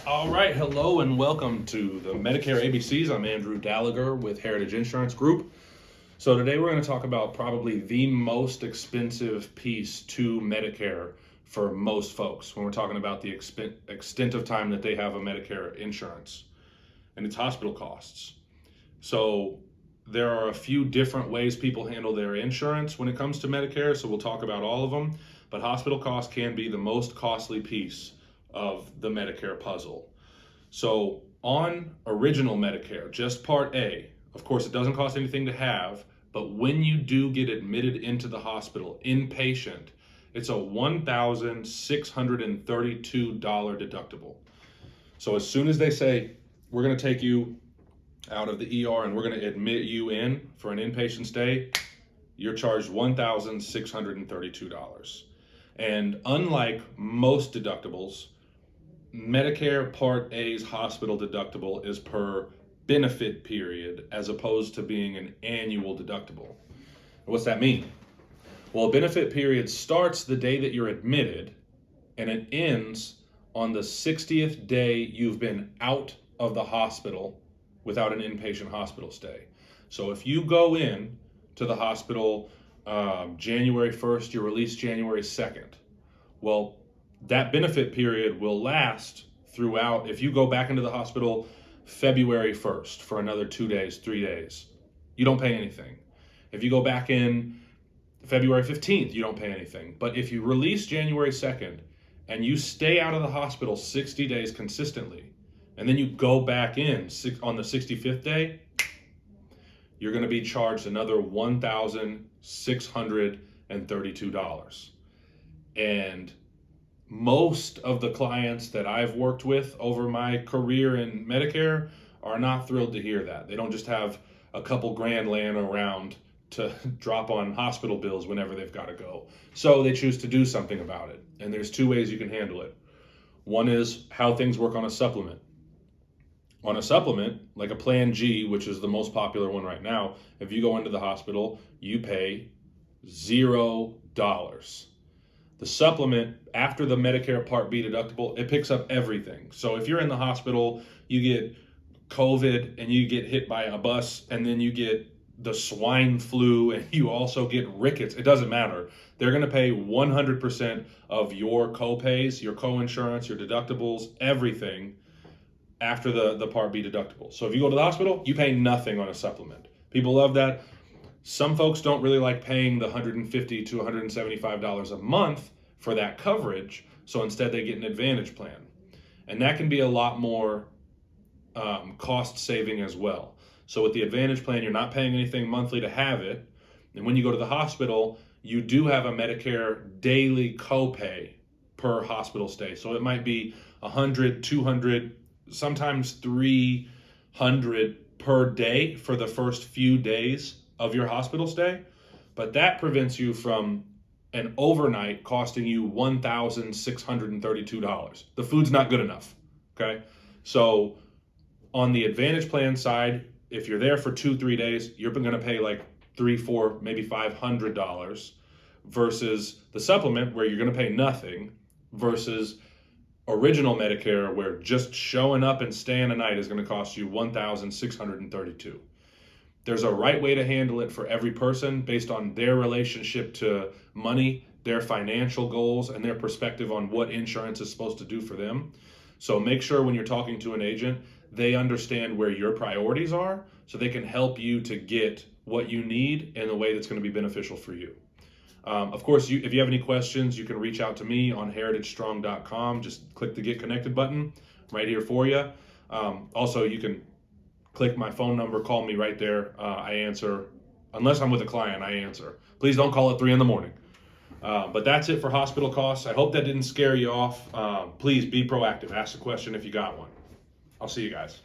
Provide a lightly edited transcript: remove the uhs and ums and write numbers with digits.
All right, hello and welcome to the Medicare ABCs. I'm Andrew Gallagher with Heritage Insurance Group. So today we're going to talk about probably the most expensive piece to Medicare for most folks when we're talking about the extent of time that they have a Medicare insurance, and it's hospital costs. So there are a few different ways people handle their insurance when it comes to Medicare, so we'll talk about all of them, but hospital costs can be the most costly piece of the Medicare puzzle. So on original Medicare, just Part A, of course it doesn't cost anything to have, but when you do get admitted into the hospital, inpatient, it's a $1,632 deductible. So as soon as they say, we're going to take you out of the ER and we're going to admit you in for an inpatient stay, you're charged $1,632. And unlike most deductibles, Medicare Part A's hospital deductible is per benefit period as opposed to being an annual deductible. What's that mean? Well, a benefit period starts the day that you're admitted and it ends on the 60th day you've been out of the hospital without an inpatient hospital stay. So if you go in to the hospital January 1st, you're released January 2nd. Well, that benefit period will last throughout. If you go back into the hospital February 1st for another 2 days, 3 days, you don't pay anything. If you go back in February 15th, you don't pay anything. But if you release January 2nd and you stay out of the hospital 60 days consistently, and then you go back in on the 65th day, you're going to be charged another $1,632. And most of the clients that I've worked with over my career in Medicare are not thrilled to hear that. They don't just have a couple grand laying around to drop on hospital bills whenever they've got to go. So they choose to do something about it. And there's two ways you can handle it. One is how things work on a supplement. On a supplement, like a Plan G, which is the most popular one right now, if you go into the hospital, you pay $0. The supplement, after the Medicare Part B deductible, it picks up everything. So if you're in the hospital, you get COVID and you get hit by a bus, and then you get the swine flu and you also get rickets, it doesn't matter. They're going to pay 100% of your co-pays, your co-insurance, your deductibles, everything after the Part B deductible. So if you go to the hospital, you pay nothing on a supplement. People love that. Some folks don't really like paying the $150 to $175 a month for that coverage, so instead they get an Advantage plan. And that can be a lot more cost saving as well. So with the Advantage plan, you're not paying anything monthly to have it. And when you go to the hospital, you do have a Medicare daily copay per hospital stay. So it might be $100, $200, sometimes $300 per day for the first few days of your hospital stay, but that prevents you from an overnight costing you $1,632. The food's not good enough, okay? So on the Advantage plan side, if you're there for 2-3 days, you're going to pay like $300, $400, maybe $500 versus the supplement where you're going to pay nothing versus original Medicare where just showing up and staying a night is going to cost you $1,632. There's a right way to handle it for every person based on their relationship to money, their financial goals, and their perspective on what insurance is supposed to do for them. So make sure when you're talking to an agent, they understand where your priorities are so they can help you to get what you need in a way that's going to be beneficial for you. Of course, if you have any questions, you can reach out to me on heritagestrong.com. Just click the Get Connected button right here for you. Also, you can click my phone number, call me right there. I answer. Unless I'm with a client, I answer. Please don't call at 3 a.m. But that's it for hospital costs. I hope that didn't scare you off. Please be proactive. Ask a question if you got one. I'll see you guys.